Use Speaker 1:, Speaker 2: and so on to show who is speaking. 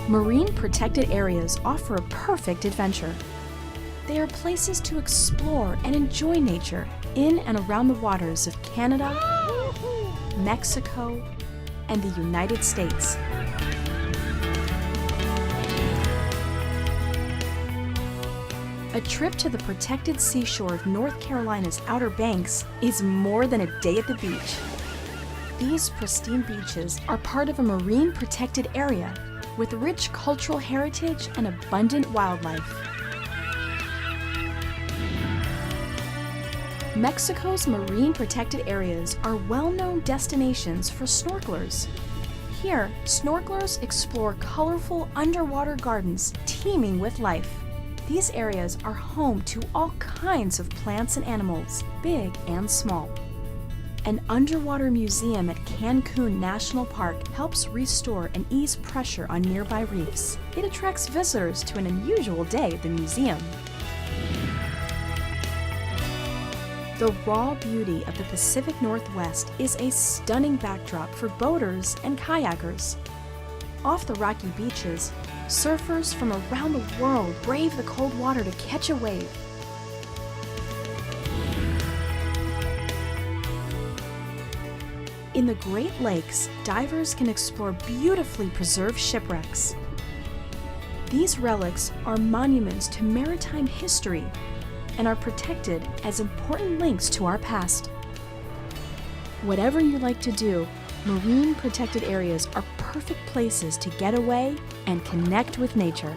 Speaker 1: Marine protected areas offer a perfect adventure. They are places to explore and enjoy nature in and around the waters of Canada, Mexico, and the United States. A trip to the protected seashore of North Carolina's Outer Banks is more than a day at the beach. These pristine beaches are part of a marine protected area with rich cultural heritage and abundant wildlife. Mexico's marine protected areas are well-known destinations for snorkelers. Here, snorkelers explore colorful underwater gardens teeming with life. These areas are home to all kinds of plants and animals, big and small. An underwater museum at Cancun National Park helps restore and ease pressure on nearby reefs. It attracts visitors to an unusual day at the museum. The raw beauty of the Pacific Northwest is a stunning backdrop for boaters and kayakers. Off the rocky beaches, surfers from around the world brave the cold water to catch a wave. In the Great Lakes, divers can explore beautifully preserved shipwrecks. These relics are monuments to maritime history and are protected as important links to our past. Whatever you like to do, marine protected areas are perfect places to get away and connect with nature.